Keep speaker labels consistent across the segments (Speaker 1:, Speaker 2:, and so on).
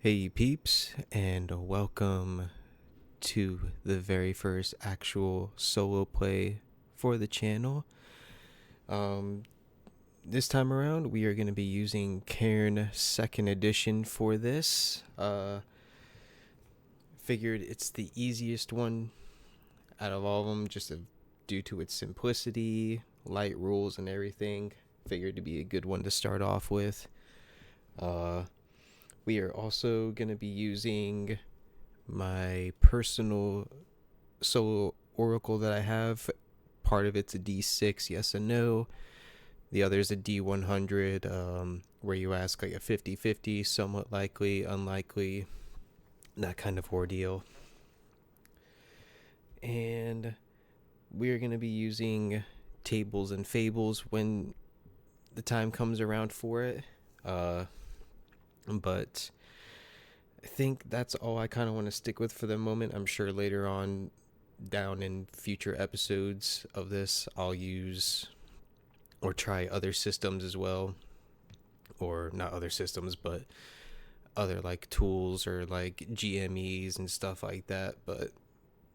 Speaker 1: Hey peeps, and welcome to the very first actual solo play for the channel. Um, this time around, we are going to be using Cairn 2nd edition for this. Figured it's the easiest one out of all of them, due to its simplicity, light rules, and everything. Figured to be a good one to start off with. We are also going to be using my personal solo oracle that I have. Part of it's a D6, yes and no. The other is a D100, where you ask like a 50-50, somewhat likely, unlikely, that kind of ordeal. And we're going to be using tables and fables when the time comes around for it. But I think that's all I kind of want to stick with for the moment. I'm sure later on down in future episodes of this, I'll use or try other systems as well. Or not other systems, but other like tools or like GMEs and stuff like that. But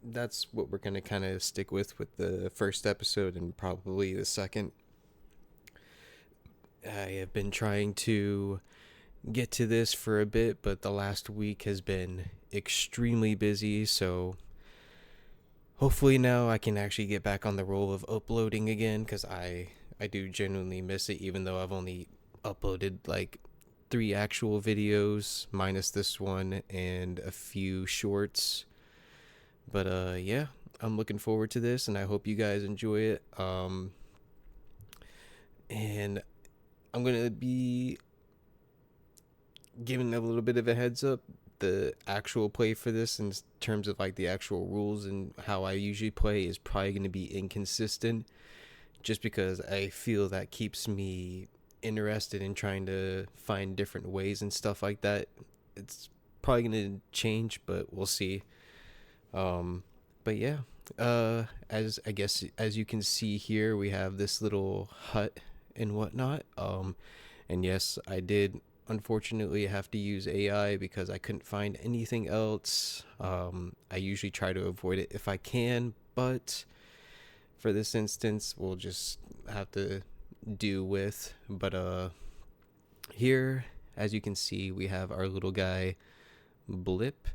Speaker 1: that's what we're going to kind of stick with the first episode and probably the second. I have been trying to get to this for a bit, but the last week has been extremely busy, so hopefully now I can actually get back on the roll of uploading again, because I do genuinely miss it, even though I've only uploaded like 3 actual videos minus this one and a few shorts. But yeah, I'm looking forward to this and I hope you guys enjoy it. And I'm gonna be giving a little bit of a heads up. The actual play for this, in terms of like the actual rules and how I usually play, is probably going to be inconsistent, just because I feel that keeps me interested in trying to find different ways and stuff like that. It's probably going to change, but we'll see. But yeah, as I guess as you can see here, we have this little hut and whatnot. And yes, I did unfortunately have to use AI because I couldn't find anything else. I usually try to avoid it if I can, but for this instance, we'll just have to do with. But here, as you can see, we have our little guy, Blip.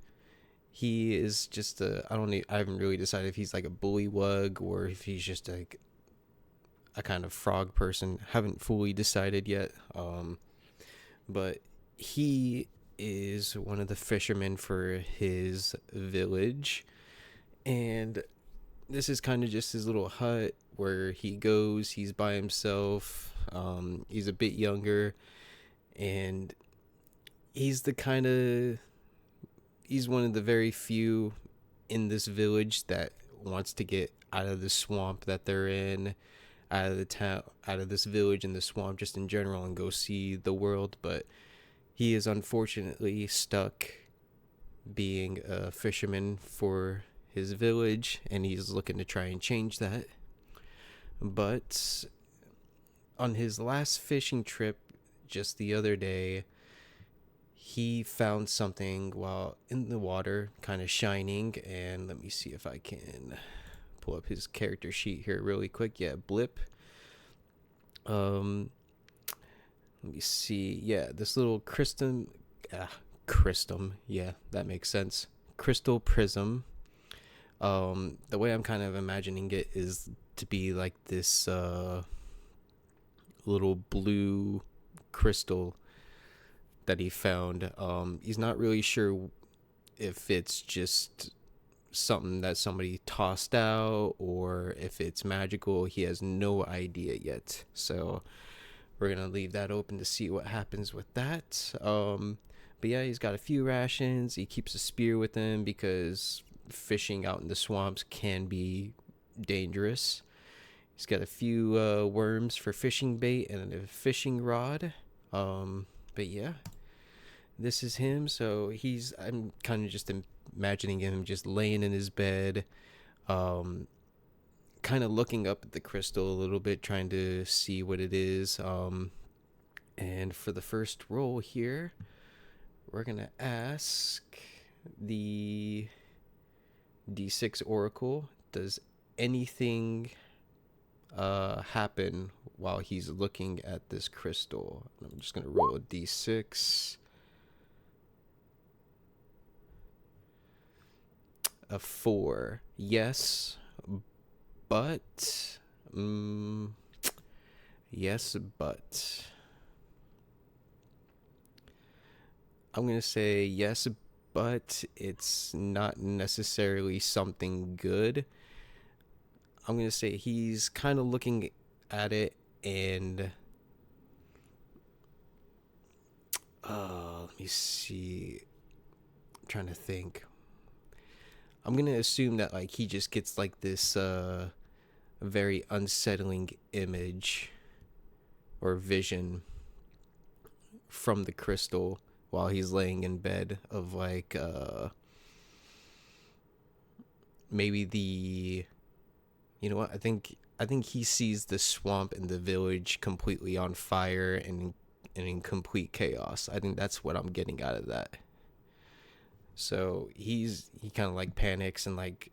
Speaker 1: He is just I haven't really decided if he's like a bullywug or if he's just like a kind of frog person. Haven't fully decided yet. But he is one of the fishermen for his village, and this is kind of just his little hut where he goes. He's by himself. He's a bit younger, and he's he's one of the very few in this village that wants to get out of the swamp that they're in, out of the town, out of this village and the swamp just in general, and go see the world. But he is unfortunately stuck being a fisherman for his village, and he's looking to try and change that. But on his last fishing trip just the other day, he found something while in the water, kind of shining. And let me see if I can pull up his character sheet here really quick. Yeah, Blip. Let me see. Yeah, this little crystal. Yeah, that makes sense. Crystal prism. The way I'm kind of imagining it is to be like this little blue crystal that he found. He's not really sure if it's just something that somebody tossed out or if it's magical. He has no idea yet. So we're going to leave that open to see what happens with that. But yeah, he's got a few rations. He keeps a spear with him because fishing out in the swamps can be dangerous. He's got a few worms for fishing bait and a fishing rod. But yeah, this is him. So I'm kind of just imagining him just laying in his bed, kind of looking up at the crystal a little bit, trying to see what it is. And for the first roll here, we're gonna ask the D6 Oracle, does anything happen while he's looking at this crystal? I'm just gonna roll a D6. A 4. Yes, but yes, but I'm gonna say yes, but it's not necessarily something good. I'm gonna say he's kind of looking at it, and let me see. I'm trying to think. I'm gonna assume that like he just gets like this very unsettling image or vision from the crystal while he's laying in bed of like maybe the, you know what, I think he sees the swamp and the village completely on fire and in complete chaos. I think that's what I'm getting out of that. So he kind of like panics and like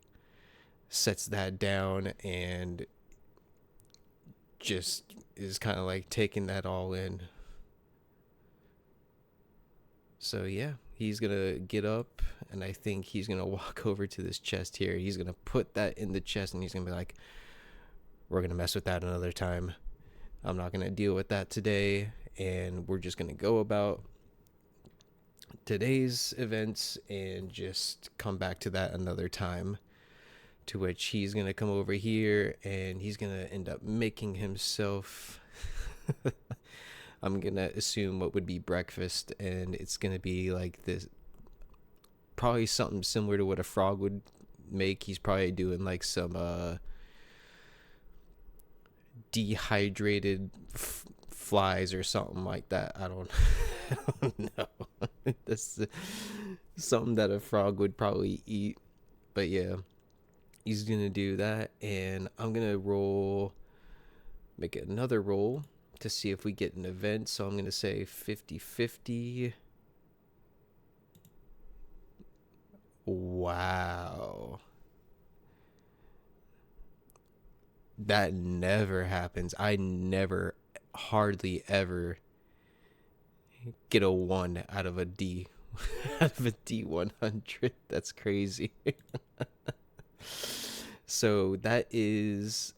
Speaker 1: sets that down and just is kind of like taking that all in. So yeah, he's gonna get up, and I think he's gonna walk over to this chest here. He's gonna put that in the chest, and he's gonna be like, we're gonna mess with that another time. I'm not gonna deal with that today, and we're just gonna go about today's events and just come back to that another time. To which he's gonna come over here and he's gonna end up making himself I'm gonna assume what would be breakfast, and it's gonna be like this, probably something similar to what a frog would make. He's probably doing like some dehydrated flies or something like that. I don't know. That's something that a frog would probably eat. But yeah, he's gonna do that, and I'm gonna make another roll to see if we get an event. So I'm gonna say 50-50. Wow, that never happens. I never, hardly ever get a 1 out of a D out of a D100. That's crazy. So that is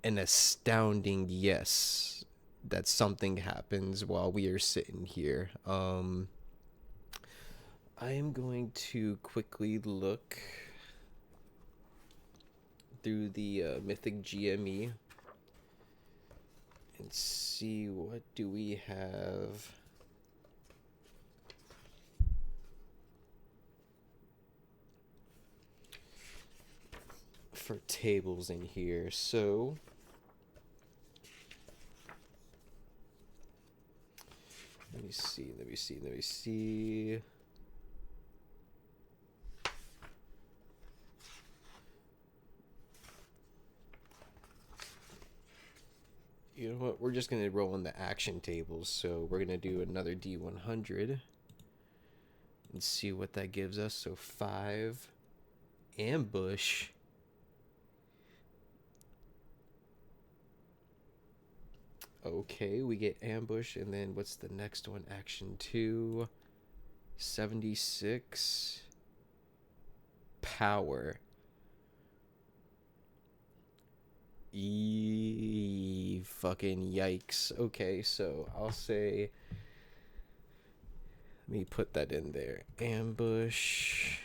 Speaker 1: an astounding yes that something happens while we are sitting here. I am going to quickly look through the Mythic GME and see what do we have. For tables in here. So let me see. You know what? We're just going to roll in the action tables. So we're going to do another D100 and see what that gives us. So 5 ambush. Okay, we get ambush, and then what's the next one? Action 2, 76 power. Fucking yikes. Okay, so I'll say, let me put that in there. Ambush.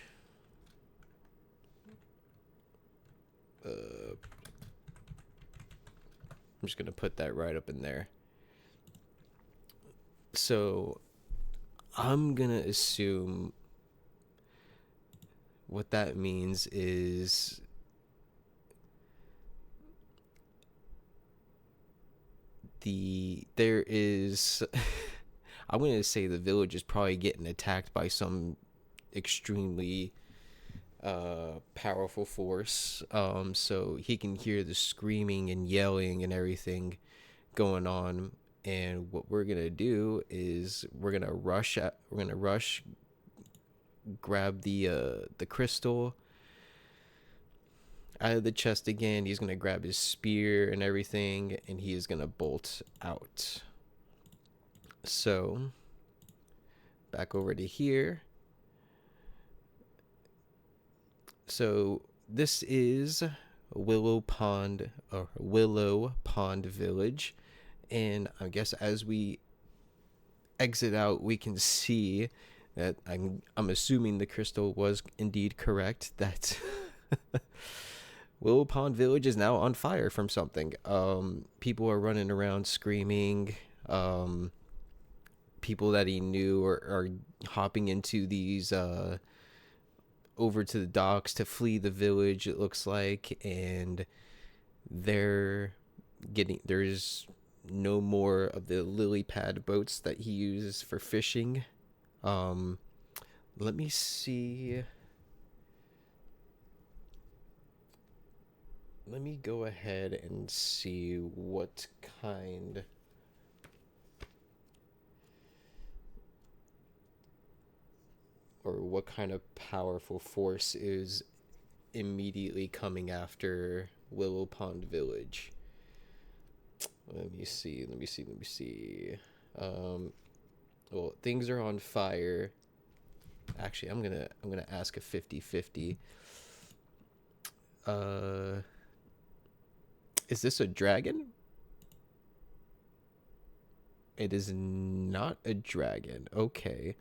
Speaker 1: I'm just gonna put that right up in there. So I'm gonna assume what that means is there is I'm gonna say the village is probably getting attacked by some extremely powerful force. So he can hear the screaming and yelling and everything going on, And what we're gonna do is we're gonna rush, grab the crystal out of the chest again. He's gonna grab his spear and everything, and he is gonna bolt out. So back over to here. So this is Willow Pond Village, and I guess as we exit out, we can see that I'm assuming the crystal was indeed correct, that Willow Pond Village is now on fire from something. People are running around screaming. People that he knew are hopping into these over to the docks to flee the village, it looks like, and there's no more of the lily pad boats that he uses for fishing. Let me see. Let me go ahead and see what kind of powerful force is immediately coming after Willow Pond Village. Let me see. Well, things are on fire. Actually, I'm gonna ask a 50-50. Is this a dragon? It is not a dragon. Okay.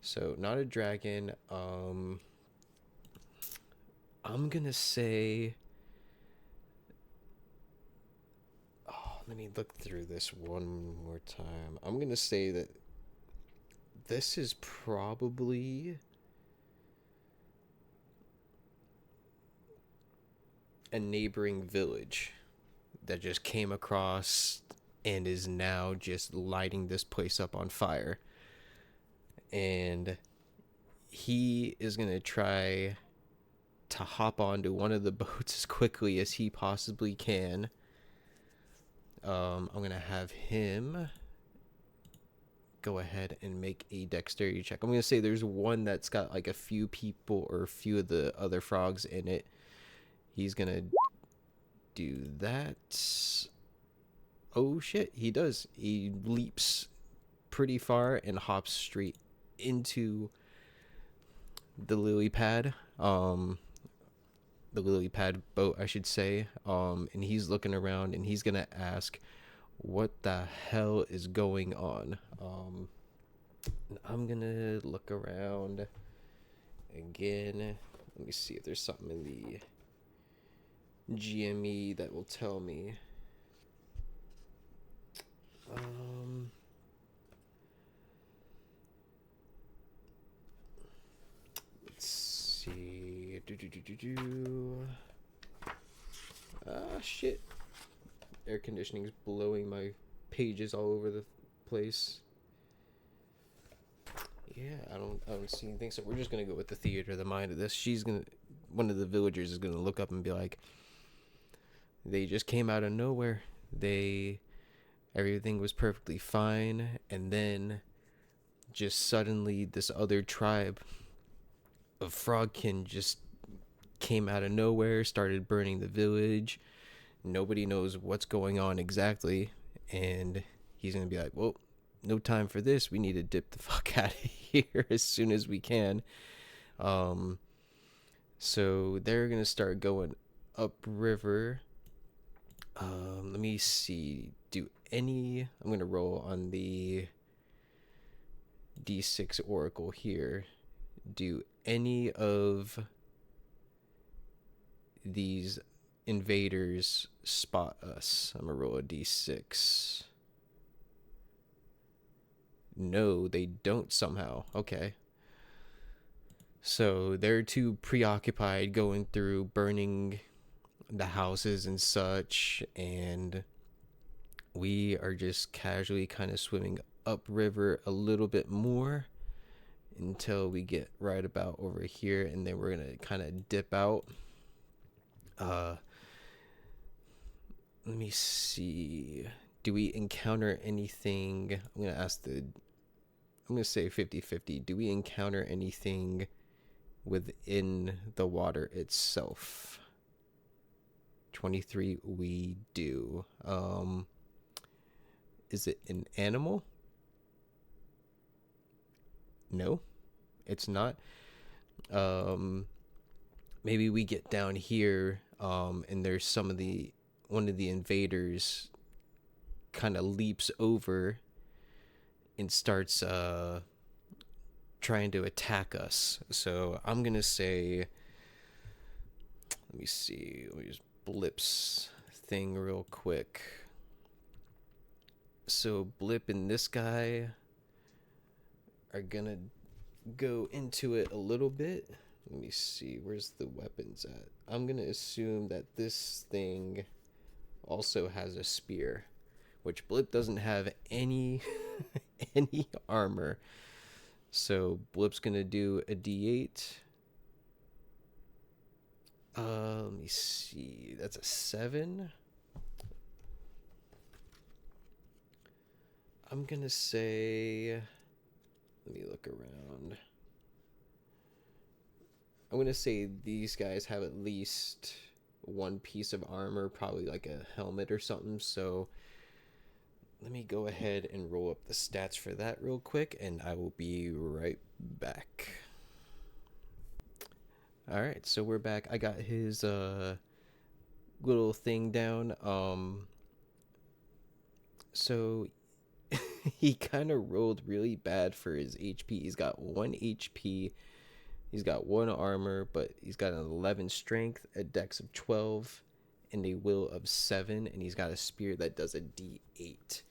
Speaker 1: So, not a dragon. I'm gonna say... Oh, let me look through this one more time. I'm gonna say that this is probably a neighboring village that just came across and is now just lighting this place up on fire. And he is going to try to hop onto one of the boats as quickly as he possibly can. I'm going to have him go ahead and make a dexterity check. I'm going to say there's one that's got like a few people or a few of the other frogs in it. He's going to do that. Oh shit, he does. He leaps pretty far and hops straight into the lily pad. The lily pad boat, I should say. And he's looking around and he's gonna ask, what the hell is going on? I'm gonna look around again. Let me see if there's something in the GME that will tell me. Let's see. Shit. Air conditioning's blowing my pages all over the place. Yeah, I don't see anything. So we're just gonna go with the theater of the mind of this. One of the villagers is gonna look up and be like, they just came out of nowhere. Everything was perfectly fine, and then just suddenly this other tribe of frogkin just came out of nowhere, started burning the village. Nobody knows what's going on exactly, and he's gonna be like, well, no time for this. We need to dip the fuck out of here as soon as we can. So they're gonna start going upriver. Let me see. I'm gonna roll on the D6 Oracle here. Do any of these invaders spot us? I'm gonna roll a D6. No, they don't somehow. Okay. So they're too preoccupied going through burning the houses and such, and we are just casually kind of swimming upriver a little bit more until we get right about over here, and then we're gonna kind of dip out. Let me see. do we encounter anything? I'm gonna say 50-50. Do we encounter anything within the water itself? 23, we do. Is it an animal? No, it's not. Um, Maybe we get down here, and there's one of the invaders kind of leaps over and starts trying to attack us. So I'm gonna say, let me see, let me just Blip's thing real quick. So Blip and this guy are gonna go into it a little bit. Let me see, where's the weapons at? I'm gonna assume that this thing also has a spear, which Blip doesn't have any any armor. So Blip's gonna do a D8. Let me see. That's a 7. I'm gonna say, let me look around. I'm gonna say these guys have at least one piece of armor, probably like a helmet or something. So let me go ahead and roll up the stats for that real quick, and I will be right back. All right, so we're back. I got his little thing down. So he kind of rolled really bad for his HP. He's got 1 HP. He's got 1 armor, but he's got an 11 strength, a dex of 12, and a will of 7, and he's got a spear that does a D8.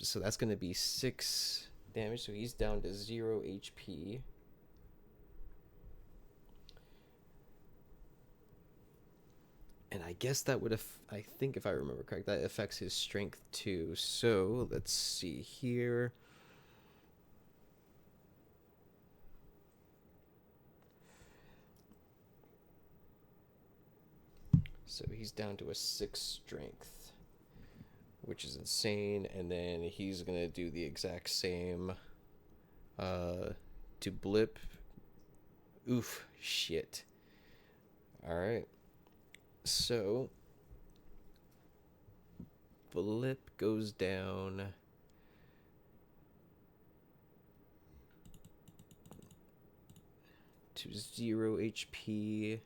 Speaker 1: So that's going to be 6 damage, so he's down to 0 HP. And I guess that would, I think if I remember correct, that affects his strength too. So let's see here. So he's down to a 6 strength, which is insane. And then he's going to do the exact same to Blip. Oof, shit. All right. So Blip goes down to 0 HP,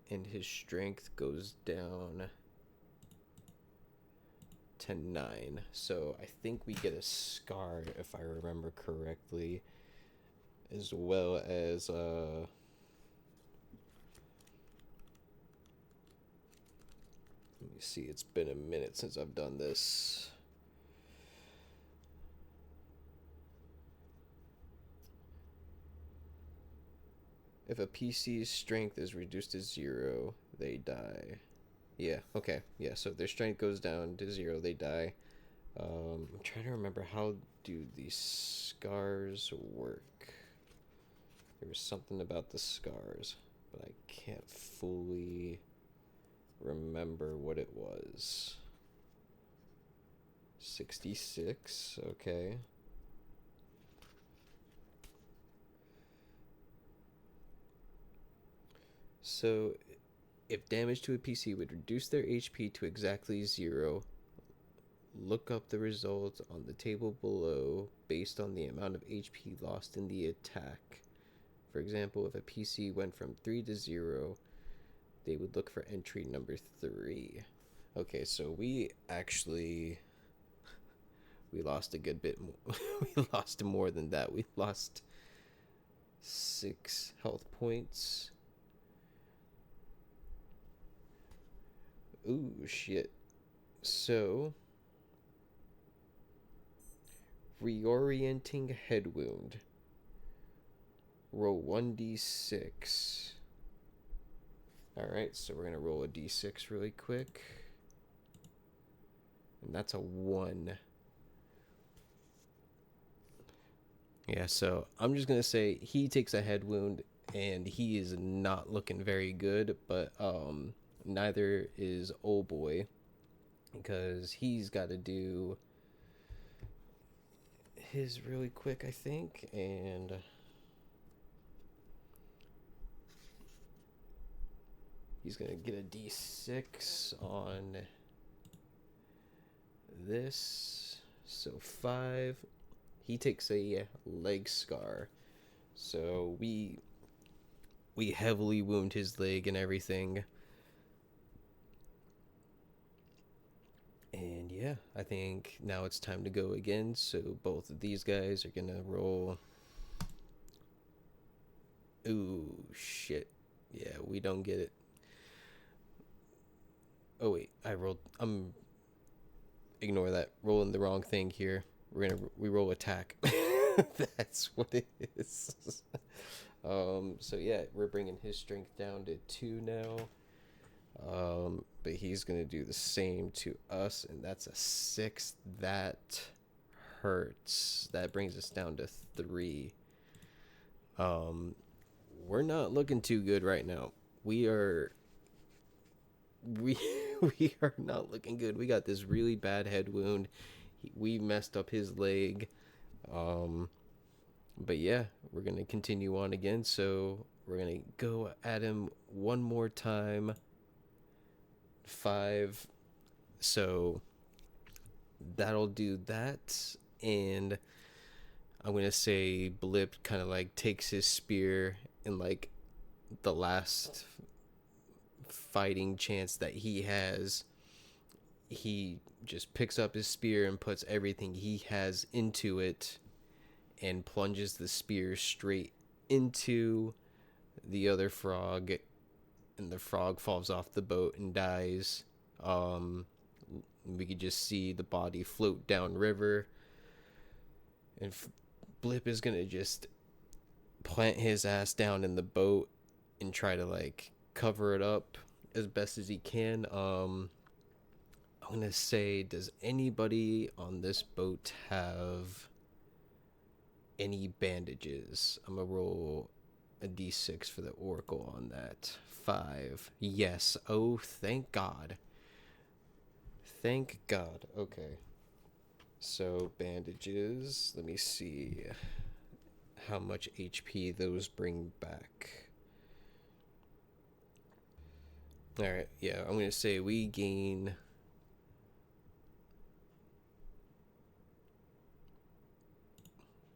Speaker 1: and his strength goes down to 9. So I think we get a scar, if I remember correctly, as well as let me see, it's been a minute since I've done this. If a PC's strength is reduced to 0, they die. Yeah, okay. Yeah, so if their strength goes down to 0, they die. I'm trying to remember, how do these scars work? There was something about the scars, but I can't fully remember what it was. 66, okay. So if damage to a PC would reduce their HP to exactly 0, look up the result on the table below based on the amount of HP lost in the attack. For example, if a PC went from 3 to 0, they would look for entry number 3. Okay, so we lost a good bit more. We lost more than that. We lost 6 health points. Ooh, shit. So, reorienting head wound. Roll 1d6. Alright, so we're going to roll a d6 really quick. And that's a 1. Yeah, so I'm just going to say he takes a head wound, and he is not looking very good, but neither is old boy. because he's got to do his really quick, I think, and he's gonna get a D6 on this. So 5. He takes a leg scar. So we heavily wound his leg and everything. And yeah, I think now it's time to go again. So both of these guys are gonna roll. Ooh, shit. Yeah, we don't get it. Oh wait, I rolled. Ignore that. Rolling the wrong thing here. We roll attack. That's what it is. So yeah, we're bringing his strength down to 2 now. But he's gonna do the same to us, and that's a 6. That hurts. That brings us down to 3. Um, we're not looking too good right now. We are we we are not looking good. We got this really bad head wound. We messed up his leg. But yeah, we're gonna continue on again. So we're gonna go at him one more time. 5. So that'll do that. And I'm gonna say Blip kind of like takes his spear and like the last fighting chance that he has, he just picks up his spear and puts everything he has into it and plunges the spear straight into the other frog, and the frog falls off the boat and dies. We could just see the body float down river, and Blip is gonna just plant his ass down in the boat and try to like cover it up as best as he can. I'm gonna say, does anybody on this boat have any bandages? I'm gonna roll a d6 for the oracle on that. 5. Yes. Oh, thank God. Thank God. Okay. So bandages. Let me see how much HP those bring back. All right. Yeah, I'm gonna say we gain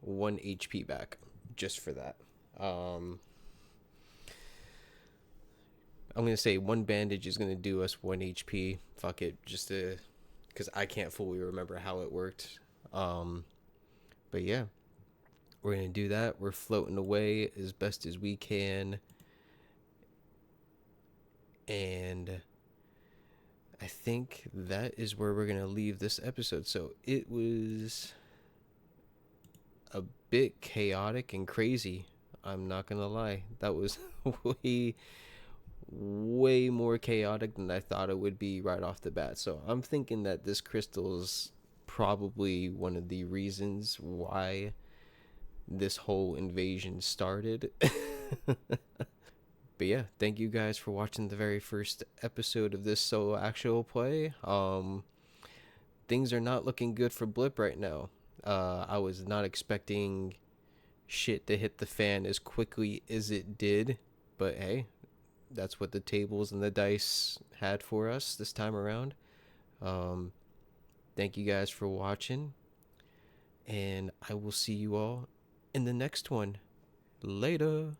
Speaker 1: 1 HP back just for that. I'm gonna say 1 bandage is gonna do us 1 HP. Fuck it, just to, because I can't fully remember how it worked. But yeah, we're gonna do that. We're floating away as best as we can, and I think that is where we're gonna leave this episode. So it was a bit chaotic and crazy. I'm not gonna lie. That was way more chaotic than I thought it would be right off the bat. So I'm thinking that this crystal is probably one of the reasons why this whole invasion started. But yeah, thank you guys for watching the very first episode of this solo actual play. Things are not looking good for Blip right now. I was not expecting shit to hit the fan as quickly as it did, but hey, that's what the tables and the dice had for us this time around. Thank you guys for watching, and I will see you all in the next one. Later.